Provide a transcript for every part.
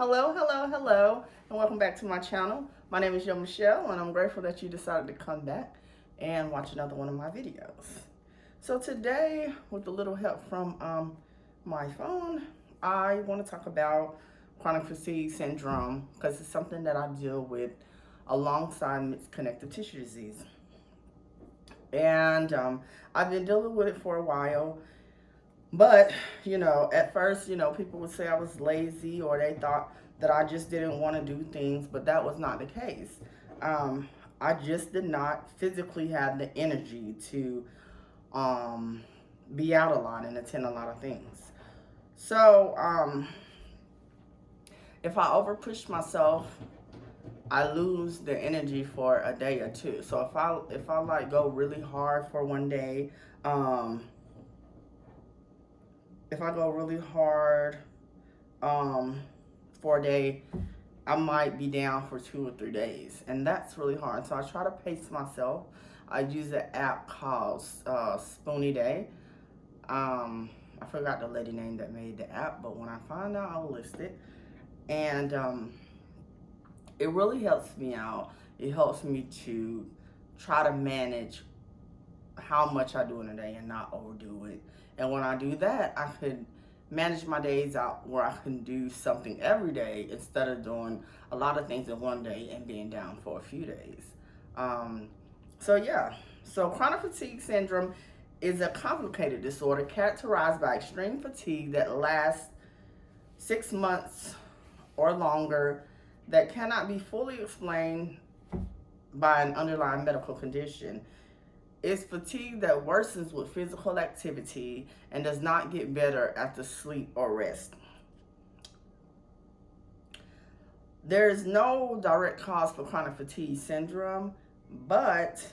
Hello, and welcome back to my channel. My name is Yo Michelle, and I'm grateful that you decided to come back and watch another one of my videos. So today, with a little help from my phone, I want to talk about chronic fatigue syndrome because it's something that I deal with alongside mixed connective tissue disease. And I've been dealing with it for a while. But, at first, people would say I was lazy or they thought that I just didn't want to do things, but that was not the case. Um, I just did not physically have the energy to um, be out a lot and attend a lot of things. So, if I over push myself, I lose the energy for a day or two. So if I like go really hard for one day, um, if I go really hard um, for a day, I might be down for 2 or 3 days, and that's really hard. So I try to pace myself. I use an app called Spoony Day. I forgot the lady name that made the app, but when I find out, I'll list it. And it really helps me out. It helps me to try to manage how much I do in a day and not overdo it. And when I do that, I could manage my days out where I can do something every day instead of doing a lot of things in one day and being down for a few days. Um, so chronic fatigue syndrome is a complicated disorder characterized by extreme fatigue that lasts 6 months or longer that cannot be fully explained by an underlying medical condition. It's fatigue that worsens with physical activity and does not get better after sleep or rest. There is no direct cause for chronic fatigue syndrome, but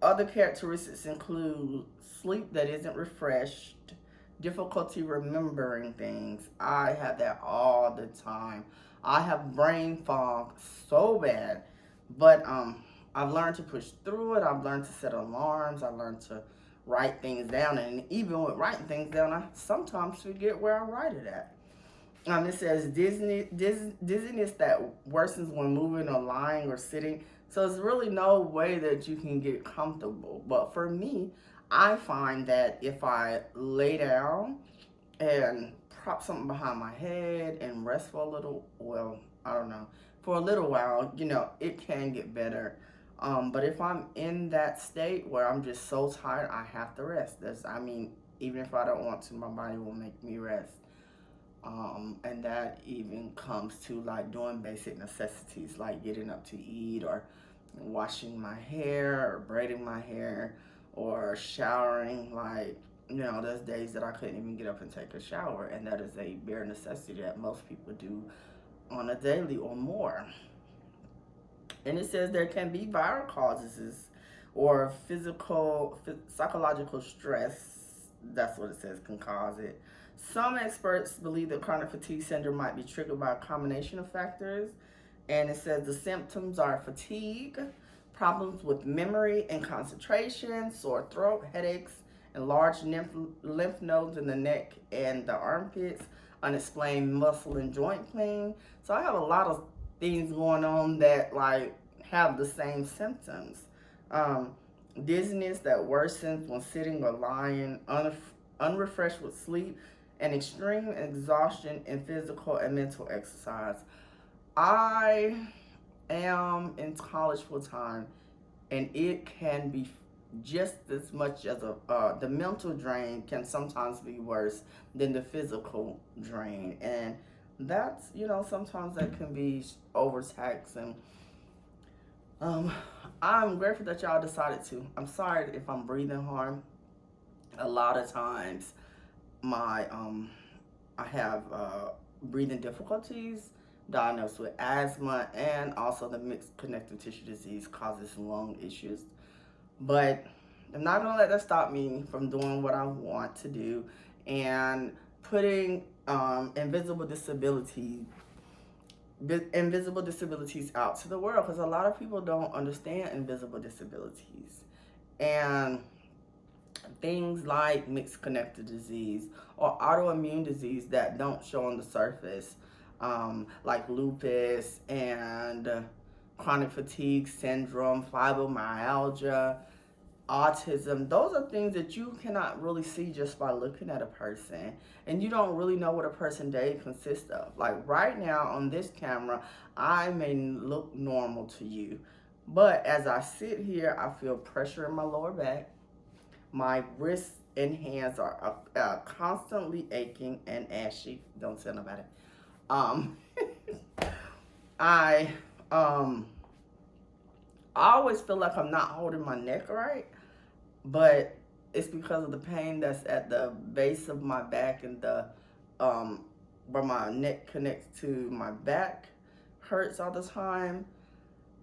other characteristics include sleep that isn't refreshed, difficulty remembering things. I have that all the time. I have brain fog so bad, but I've learned to push through it. I've learned to set alarms. I learned to write things down, and even with writing things down, I sometimes forget where I write it at. It says dizziness that worsens when moving or lying or sitting. So there's really no way that you can get comfortable. But for me, I find that if I lay down and prop something behind my head and rest for a little, well, I don't know, for a little while, it can get better. But if I'm in that state where I'm just so tired, I have to rest. Even if I don't want to, my body will make me rest. And that even comes to like doing basic necessities like getting up to eat or washing my hair or braiding my hair or showering. There's days that I couldn't even get up and take a shower, and that is a bare necessity that most people do on a daily or more. And it says there can be viral causes or psychological stress. That's what it says can cause it. Some experts believe that chronic fatigue syndrome might be triggered by a combination of factors. And it says the symptoms are fatigue, problems with memory and concentration, sore throat, headaches, enlarged lymph nodes in the neck and the armpits, unexplained muscle and joint pain. So I have a lot of things going on that have the same symptoms. Dizziness that worsens when sitting or lying, unrefreshed with sleep, and extreme exhaustion in physical and mental exercise. I am in college full time, and it can be just as much as the mental drain can sometimes be worse than the physical drain, and that's sometimes that can be overtaxing. I'm grateful that y'all decided to. I'm sorry if I'm breathing hard. A lot of times, I have breathing difficulties, diagnosed with asthma, and also the mixed connective tissue disease causes lung issues. But I'm not gonna let that stop me from doing what I want to do and putting invisible disabilities out to the world, because a lot of people don't understand invisible disabilities and things like mixed connective disease or autoimmune disease that don't show on the surface. like lupus and chronic fatigue syndrome, fibromyalgia, autism. Those are things that you cannot really see just by looking at a person, and you don't really know what a person day consists of. Like right now on this camera, I may look normal to you, but as I sit here, I feel pressure in my lower back. My wrists and hands are constantly aching and ashy. Don't tell nobody. um I um I always feel like I'm not holding my neck right, but it's because of the pain that's at the base of my back, and the um where my neck connects to my back hurts all the time.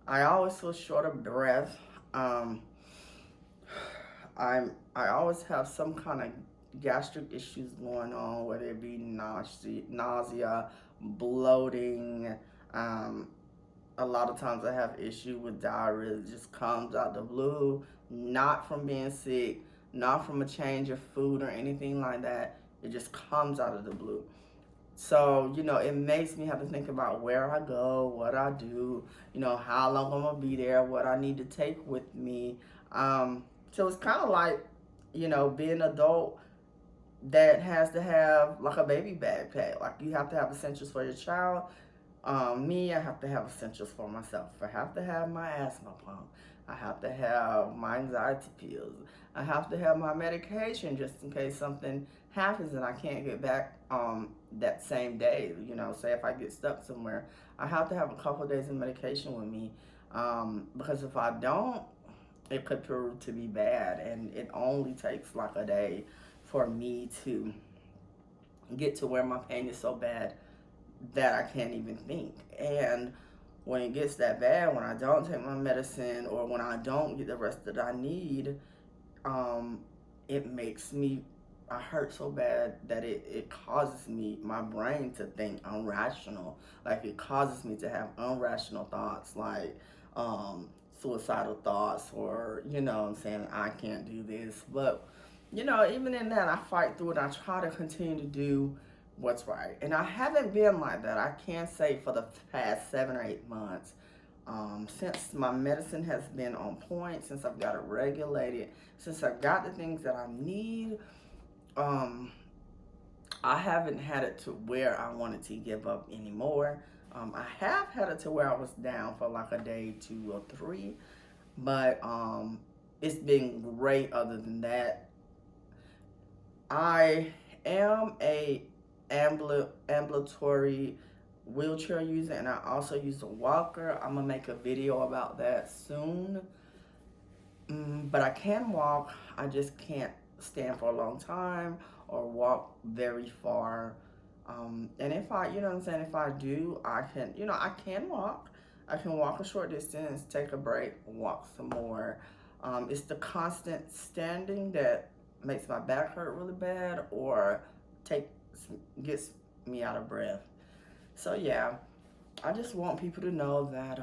I always feel short of breath. um I always have some kind of gastric issues going on, whether it be nausea, bloating. um a lot of times I have issue with diarrhea. It just comes out the blue, not from being sick, not from a change of food or anything like that. It just comes out of the blue. So, it makes me have to think about where I go, what I do, how long I'm gonna be there, what I need to take with me. So it's kind of like, being an adult that has to have like a baby backpack. Like you have to have essentials for your child. Me, I have to have essentials for myself. I have to have my asthma pump. I have to have my anxiety pills. I have to have my medication just in case something happens and I can't get back that same day. Say if I get stuck somewhere, I have to have a couple of days of medication with me, because if I don't, it could prove to be bad, and it only takes like a day for me to get to where my pain is so bad that I can't even think. And when it gets that bad, when I don't take my medicine or when I don't get the rest that I need, um, it makes me, I hurt so bad that it causes me, my brain to think irrational. Like it causes me to have irrational thoughts, like suicidal thoughts, or, I'm saying I can't do this. But, even in that, I fight through it. I try to continue to do what's right. And I haven't been like that, I can say, for the past 7 or 8 months. Since my medicine has been on point, since I've got it regulated, since I got the things that I need, I haven't had it to where I wanted to give up anymore. I have had it to where I was down for like a day, 2 or 3, but it's been great other than that. I am a ambulatory wheelchair user, and I also use a walker. I'm gonna make a video about that soon. But I can walk, I just can't stand for a long time or walk very far. And if I, you know what I'm saying, if I do, I can walk. I can walk a short distance, take a break, walk some more. It's the constant standing that makes my back hurt really bad or gets me out of breath. So yeah, I just want people to know that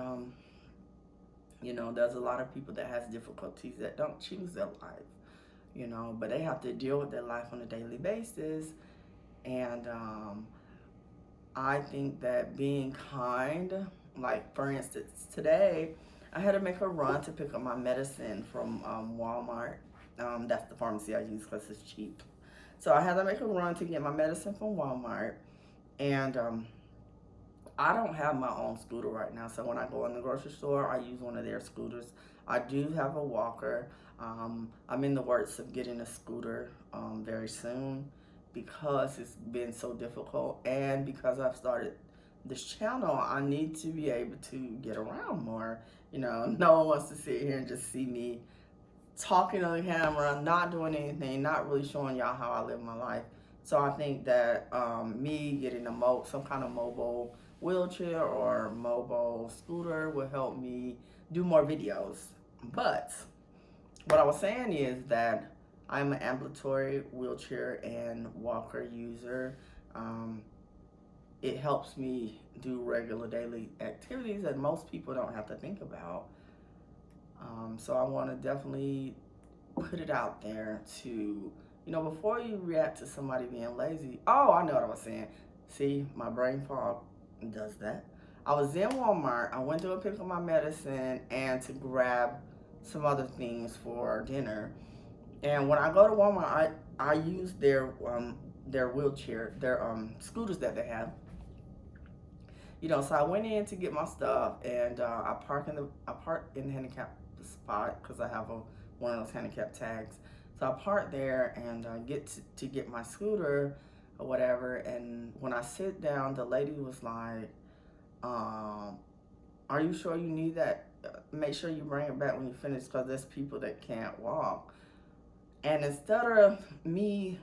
there's a lot of people that has difficulties that don't choose their life, but they have to deal with their life on a daily basis. And I think that being kind, like for instance, today I had to make a run to pick up my medicine from Walmart. That's the pharmacy I use because it's cheap. So I had to make a run to get my medicine from Walmart. And I don't have my own scooter right now, so when I go in the grocery store, I use one of their scooters. I do have a walker. I'm in the works of getting a scooter very soon because it's been so difficult, and because I've started this channel, I need to be able to get around more. No one wants to sit here and just see me talking on the camera, not doing anything, not really showing y'all how I live my life. So I think that me getting some kind of mobile wheelchair or mobile scooter will help me do more videos. But what I was saying is that I'm an ambulatory wheelchair and walker user. It helps me do regular daily activities that most people don't have to think about. So I want to definitely put it out there to, before you react to somebody being lazy. Oh, I know what I was saying. See, my brain fog. does that. I was in Walmart. I went to go pick up my medicine and to grab some other things for dinner. And when I go to Walmart, I use their wheelchair, their scooters that they have. So I went in to get my stuff, and I parked in the handicap spot because I have one of those handicap tags. So I parked there and get to get my scooter or whatever. And when I sit down, the lady was like, "Are you sure you need that? Make sure you bring it back when you finish, because there's people that can't walk." And instead of me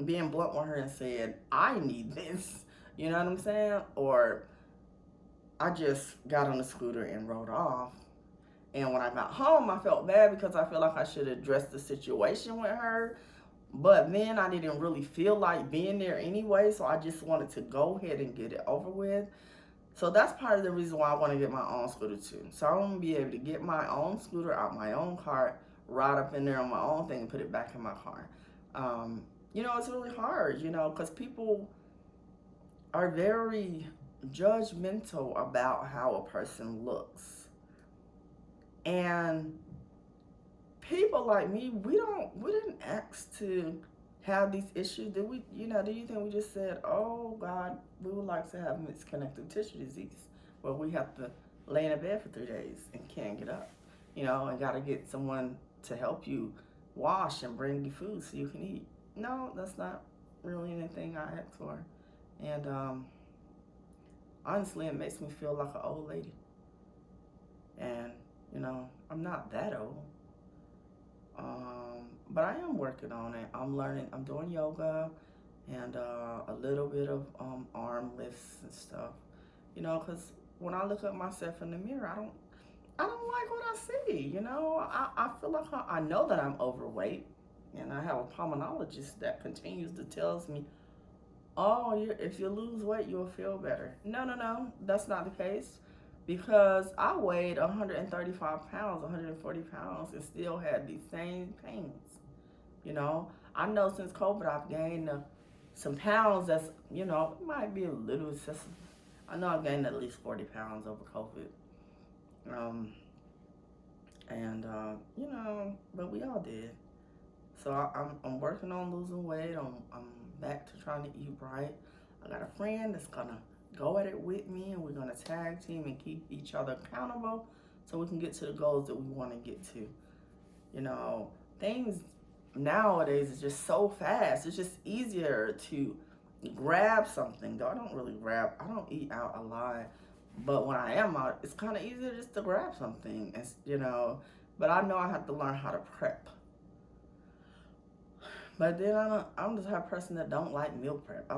being blunt with her and saying, "I need this," you know what I'm saying? Or I just got on the scooter and rode off. And when I got home, I felt bad because I feel like I should address the situation with her. But then I didn't really feel like being there anyway, so I just wanted to go ahead and get it over with. So that's part of the reason why I want to get my own scooter too. So I want to be able to get my own scooter out my own car, ride up in there on my own thing, and put it back in my car. It's really hard, because people are very judgmental about how a person looks. And people like me, we didn't ask to have these issues. Do you think we just said, "Oh God, we would like to have mixed connective tissue disease," where we have to lay in a bed for 3 days and can't get up, and got to get someone to help you wash and bring you food so you can eat? No, that's not really anything I asked for. And honestly, it makes me feel like an old lady. And, I'm not that old. But I am working on it. I'm learning. I'm doing yoga and a little bit of arm lifts and stuff. Because when I look at myself in the mirror, I don't like what I see. I feel like I know that I'm overweight, and I have a pulmonologist that continues to tells me, "Oh, if you lose weight, you'll feel better." No, that's not the case, because I weighed 135 pounds, 140 pounds, and still had these same pains. I know since COVID, I've gained some pounds that's, it might be a little excessive. I know I've gained at least 40 pounds over COVID. Um, but we all did. So I'm working on losing weight. I'm back to trying to eat right. I got a friend that's gonna go at it with me, and we're gonna tag team and keep each other accountable so we can get to the goals that we want to get to. Things nowadays is just so fast. It's just easier to grab something. Though I don't eat out a lot. But when I am out, it's kind of easier just to grab something. But I know I have to learn how to prep. But then I'm the type of person that don't like meal prep.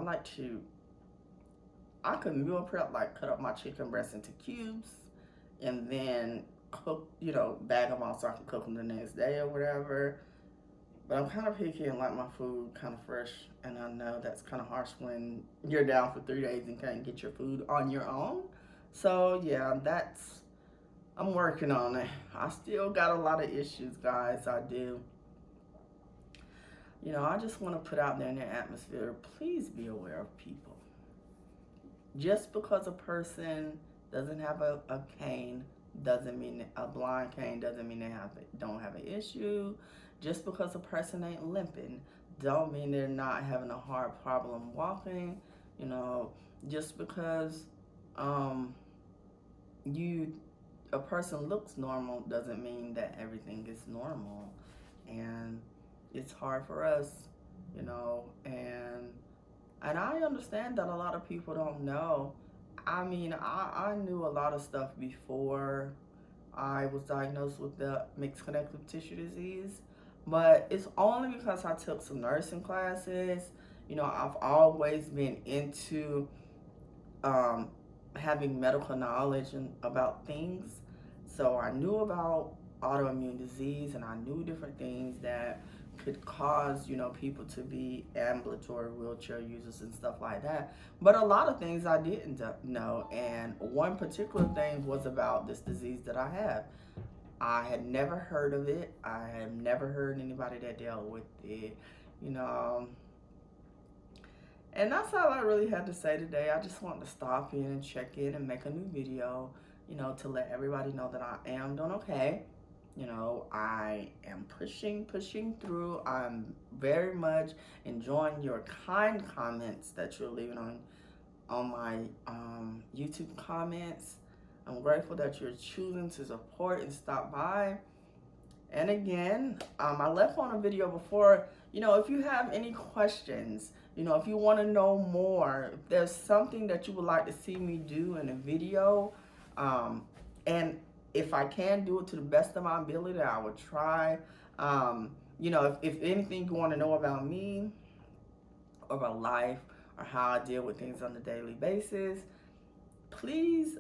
I could meal prep, like cut up my chicken breast into cubes and then cook, bag them out so I can cook them the next day or whatever. But I'm kind of picky and like my food kind of fresh. And I know that's kind of harsh when you're down for 3 days and can't get your food on your own. So yeah, I'm working on it. I still got a lot of issues, guys. I do. I just want to put out there in the atmosphere, please be aware of people. Just because a person doesn't have a cane doesn't mean a blind cane doesn't mean they don't have an issue. Just because a person ain't limping don't mean they're not having a hard problem walking. Just because a person looks normal doesn't mean that everything is normal. And it's hard for us, and I understand that a lot of people don't know. I mean, I knew a lot of stuff before I was diagnosed with the mixed connective tissue disease, but it's only because I took some nursing classes. I've always been into having medical knowledge about things, so I knew about autoimmune disease, and I knew different things that could cause people to be ambulatory wheelchair users and stuff like that. But a lot of things I didn't know, and one particular thing was about this disease that I have. I had never heard of it. I had never heard anybody that dealt with it, And that's all I really had to say today. I just wanted to stop in and check in and make a new video, you know, to let everybody know that I am doing okay. You know, I am pushing through. I'm very much enjoying your kind comments that you're leaving on my YouTube comments. I'm grateful that you're choosing to support and stop by. And again, I left on a video before, you know, if you have any questions, you know, if you want to know more, if there's something that you would like to see me do in a video, and if I can do it to the best of my ability, I would try. You know, if anything you want to know about me, or about life, or how I deal with things on a daily basis, please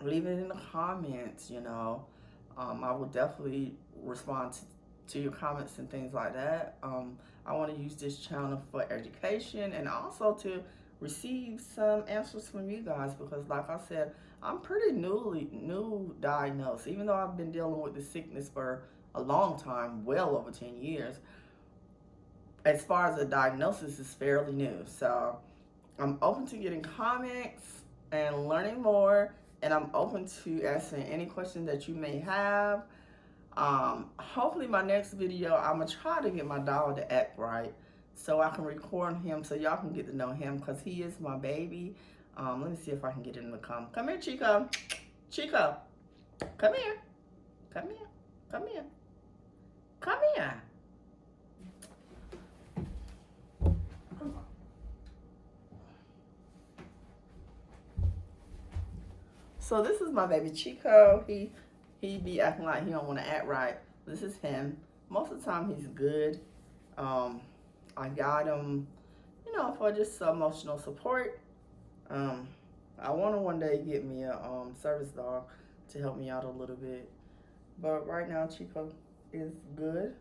leave it in the comments, you know. I will definitely respond to your comments and things like that. I want to use this channel for education and also to receive some answers from you guys, because like I said, I'm pretty new diagnosed. Even though I've been dealing with the sickness for a long time, well over 10 years, as far as the diagnosis is fairly new. So I'm open to getting comments and learning more, and I'm open to answering any questions that you may have. Hopefully my next video, I'm gonna try to get my dog to act right so I can record him so y'all can get to know him, because he is my baby. Let me see if I can get him to come. Come here, Chico. Chico, come here. Come here. Come here. Come here. So this is my baby Chico. He be acting like he don't want to act right. This is him. Most of the time he's good. I got him, you know, for just emotional support. I want to one day get me a service dog to help me out a little bit. But right now Chico is good.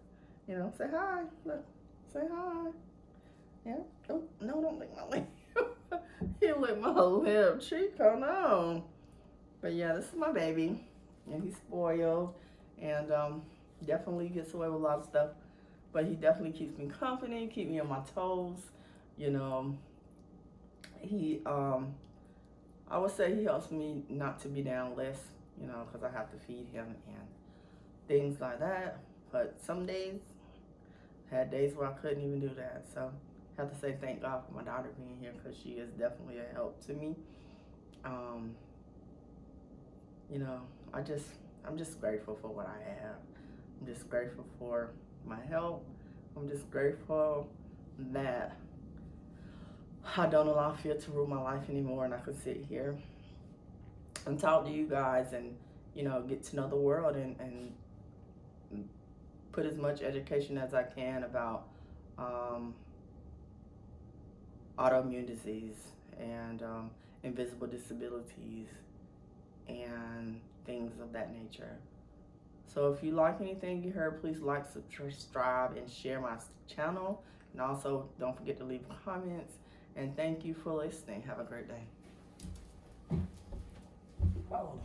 You know, say hi. Look, say hi. Yeah. Oh, no, don't lick my lip. He licked my lip. Chico, no. But yeah, this is my baby, and he's spoiled, and definitely gets away with a lot of stuff. But he definitely keeps me company, keep me on my toes. You know, he, I would say he helps me not to be down less, you know, because I have to feed him and things like that. But some days, had days where I couldn't even do that. So I have to say thank God for my daughter being here, because she is definitely a help to me. You know, I'm just grateful for what I have. I'm just grateful for my health. I'm just grateful that I don't allow fear to rule my life anymore, and I can sit here and talk to you guys and, you know, get to know the world and put as much education as I can about autoimmune disease and invisible disabilities and things of that nature. So if you like anything you heard, please like, subscribe, and share my channel. And also, don't forget to leave comments. And thank you for listening. Have a great day. Oh.